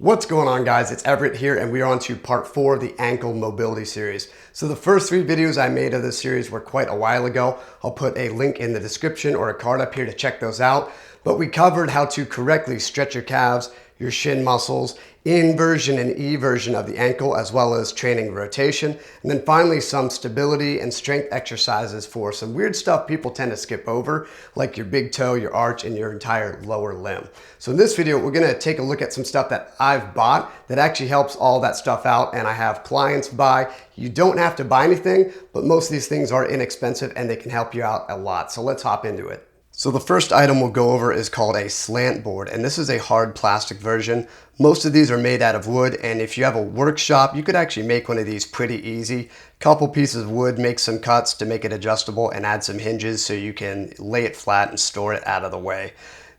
What's going on, guys? It's Everett here, and we are on to part 4 of the ankle mobility series. So the first 3 videos I made of this series were quite a while ago. I'll put a link in the description or a card up here to check those out. But we covered how to correctly stretch your calves, your shin muscles, inversion and eversion of the ankle, as well as training rotation. And then finally, some stability and strength exercises for some weird stuff people tend to skip over, like your big toe, your arch, and your entire lower limb. So in this video, we're gonna take a look at some stuff that I've bought that actually helps all that stuff out, and I have clients buy. You don't have to buy anything, but most of these things are inexpensive and they can help you out a lot. So let's hop into it. So the first item we'll go over is called a slant board, and this is a hard plastic version. Most of these are made out of wood, and if you have a workshop, you could actually make one of these pretty easy. Couple pieces of wood, make some cuts to make it adjustable, and add some hinges so you can lay it flat and store it out of the way.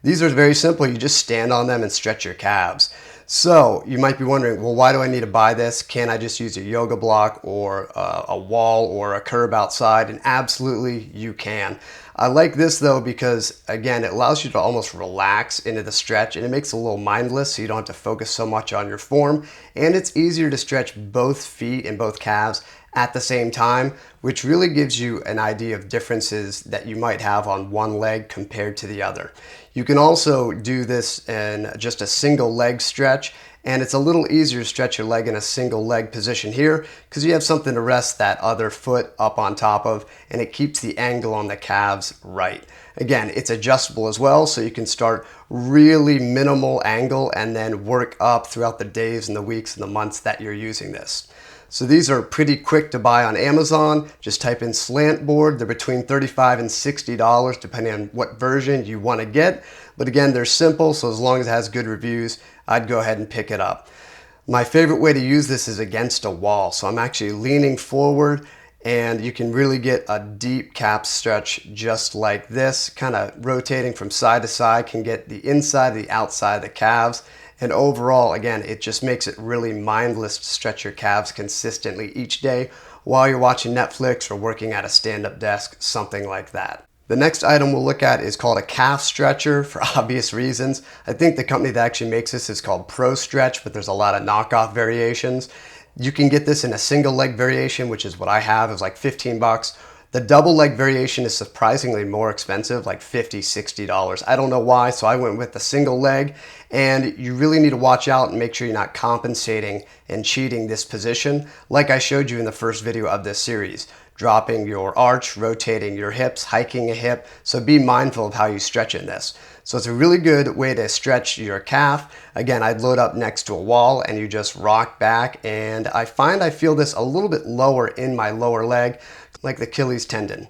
These are very simple. You just stand on them and stretch your calves. So you might be wondering, well, why do I need to buy this? Can't I just use a yoga block or a wall or a curb outside? And absolutely you can. I like this though because, again, it allows you to almost relax into the stretch, and it makes it a little mindless so you don't have to focus so much on your form, and it's easier to stretch both feet and both calves at the same time, which really gives you an idea of differences that you might have on one leg compared to the other. You can also do this in just a single leg stretch, and it's a little easier to stretch your leg in a single leg position here because you have something to rest that other foot up on top of, and it keeps the angle on the calves right. Again, it's adjustable as well, so you can start really minimal angle and then work up throughout the days and the weeks and the months that you're using this. So these are pretty quick to buy on Amazon. Just type in Slant Board. They're between $35 and $60 depending on what version you want to get. But again, they're simple, so as long as it has good reviews, I'd go ahead and pick it up. My favorite way to use this is against a wall. So I'm actually leaning forward, and you can really get a deep calf stretch just like this. Kind of rotating from side to side can get the inside, the outside of the calves. And overall, again, it just makes it really mindless to stretch your calves consistently each day while you're watching Netflix or working at a stand-up desk, something like that. The next item we'll look at is called a calf stretcher for obvious reasons. I think the company that actually makes this is called Pro Stretch, but there's a lot of knockoff variations. You can get this in a single leg variation, which is what I have. It's like 15 bucks. The double leg variation is surprisingly more expensive, like $50, $60. I don't know why, so I went with the single leg, and you really need to watch out and make sure you're not compensating and cheating this position, like I showed you in the first video of this series. Dropping your arch, rotating your hips, hiking a hip, so be mindful of how you stretch in this. So it's a really good way to stretch your calf. Again, I'd load up next to a wall and you just rock back, and I find I feel this a little bit lower in my lower leg, like the Achilles tendon.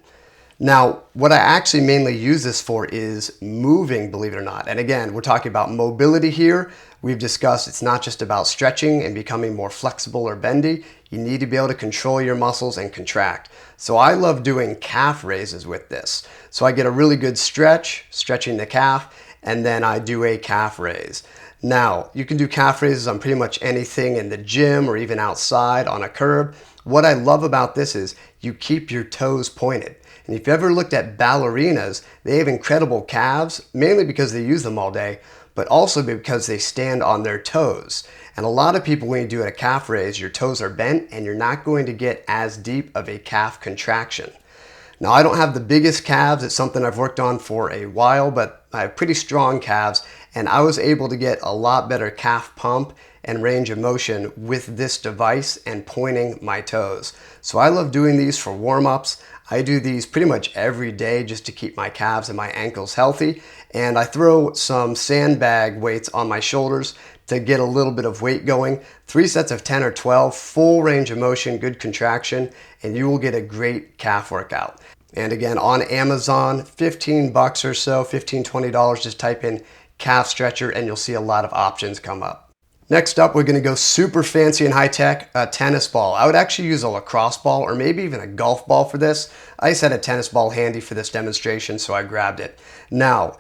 Now, what I actually mainly use this for is moving, believe it or not. And again, we're talking about mobility here. We've discussed it's not just about stretching and becoming more flexible or bendy. You need to be able to control your muscles and contract. So I love doing calf raises with this. So I get a really good stretch, stretching the calf, and then I do a calf raise. Now, you can do calf raises on pretty much anything in the gym or even outside on a curb. What I love about this is you keep your toes pointed. And if you ever looked at ballerinas, they have incredible calves, mainly because they use them all day, but also because they stand on their toes. And a lot of people, when you do a calf raise, your toes are bent and you're not going to get as deep of a calf contraction. Now, I don't have the biggest calves. It's something I've worked on for a while, but I have pretty strong calves, and I was able to get a lot better calf pump and range of motion with this device and pointing my toes. So I love doing these for warm-ups. I do these pretty much every day just to keep my calves and my ankles healthy, and I throw some sandbag weights on my shoulders to get a little bit of weight going. 3 sets of 10 or 12, full range of motion, good contraction, and you will get a great calf workout. And again, on Amazon, 15 bucks or so, $15, $20, just type in calf stretcher and you'll see a lot of options come up. Next up, we're gonna go super fancy and high tech, a tennis ball. I would actually use a lacrosse ball or maybe even a golf ball for this. I just had a tennis ball handy for this demonstration, so I grabbed it. Now,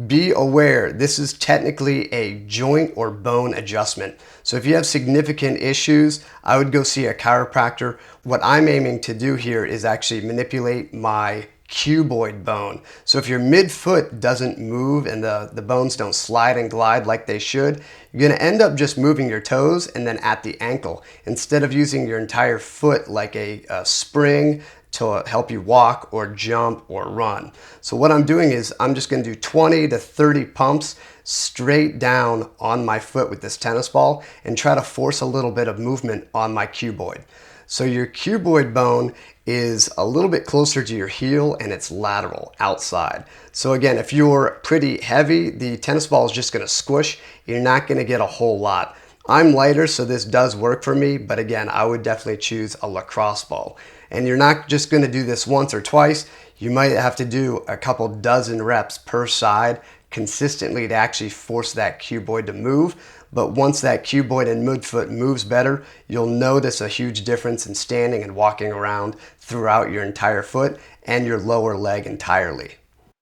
be aware, this is technically a joint or bone adjustment. So if you have significant issues, I would go see a chiropractor. What I'm aiming to do here is actually manipulate my cuboid bone. So if your midfoot doesn't move and the bones don't slide and glide like they should, you're gonna end up just moving your toes and then at the ankle, instead of using your entire foot like a spring to help you walk or jump or run. So what I'm doing is I'm just gonna do 20 to 30 pumps straight down on my foot with this tennis ball and try to force a little bit of movement on my cuboid. So your cuboid bone is a little bit closer to your heel and it's lateral, outside. So again, if you're pretty heavy, the tennis ball is just gonna squish. You're not gonna get a whole lot. I'm lighter, so this does work for me, but again, I would definitely choose a lacrosse ball. And you're not just gonna do this once or twice. You might have to do a couple dozen reps per side consistently to actually force that cuboid to move. But once that cuboid and midfoot moves better, you'll notice a huge difference in standing and walking around throughout your entire foot and your lower leg entirely.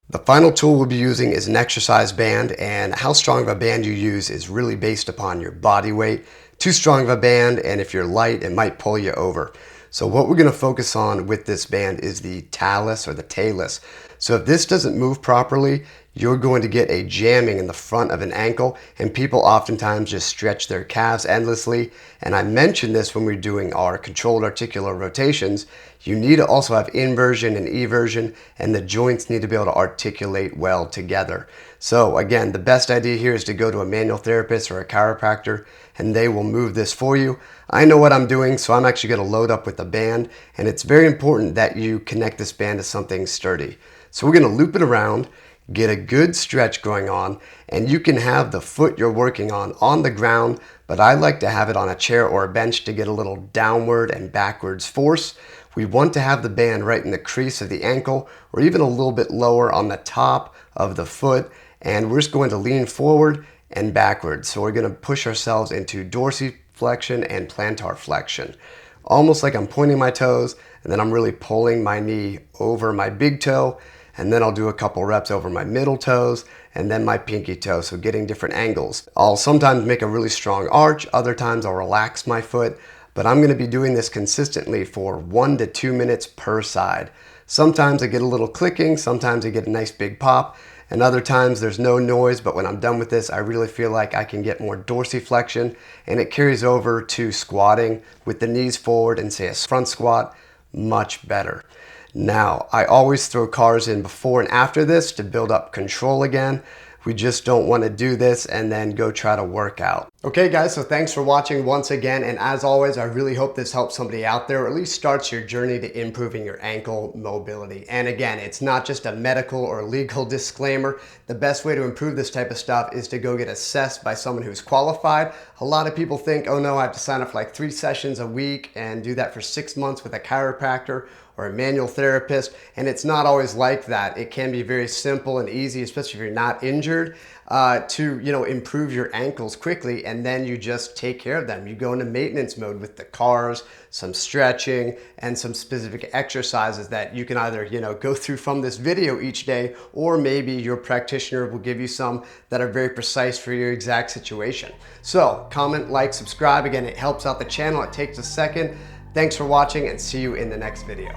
The final tool we'll be using is an exercise band, and how strong of a band you use is really based upon your body weight. Too strong of a band, and if you're light, it might pull you over. So what we're gonna focus on with this band is the talus or the talus. So if this doesn't move properly, you're going to get a jamming in the front of an ankle, and people oftentimes just stretch their calves endlessly. And I mentioned this when we're doing our controlled articular rotations. You need to also have inversion and eversion, and the joints need to be able to articulate well together. So again, the best idea here is to go to a manual therapist or a chiropractor, and they will move this for you. I know what I'm doing, so I'm actually going to load up with the band, and it's very important that you connect this band to something sturdy. So we're going to loop it around, get a good stretch going on, and you can have the foot you're working on the ground, but I like to have it on a chair or a bench to get a little downward and backwards force. We want to have the band right in the crease of the ankle, or even a little bit lower on the top of the foot, and we're just going to lean forward and backwards. So we're going to push ourselves into dorsiflexion and plantar flexion. Almost like I'm pointing my toes, and then I'm really pulling my knee over my big toe, and then I'll do a couple reps over my middle toes and then my pinky toe, so getting different angles. I'll sometimes make a really strong arch, other times I'll relax my foot, but I'm gonna be doing this consistently for 1 to 2 minutes per side. Sometimes I get a little clicking, sometimes I get a nice big pop, and other times there's no noise, but when I'm done with this, I really feel like I can get more dorsiflexion, and it carries over to squatting with the knees forward and say a front squat, much better. Now, I always throw cars in before and after this to build up control again. We just don't want to do this and then go try to work out. Okay guys, so thanks for watching once again, and as always, I really hope this helps somebody out there, or at least starts your journey to improving your ankle mobility. And again, it's not just a medical or legal disclaimer. The best way to improve this type of stuff is to go get assessed by someone who's qualified. A lot of people think, oh no, I have to sign up for like 3 sessions a week and do that for 6 months with a chiropractor or a manual therapist, and it's not always like that. It can be very simple and easy, especially if you're not injured, to improve your ankles quickly, and then you just take care of them. You go into maintenance mode with the cars, some stretching, and some specific exercises that you can either go through from this video each day, or maybe your practitioner will give you some that are very precise for your exact situation. So comment, like, subscribe. Again, it helps out the channel. It takes a second. Thanks for watching, and see you in the next video.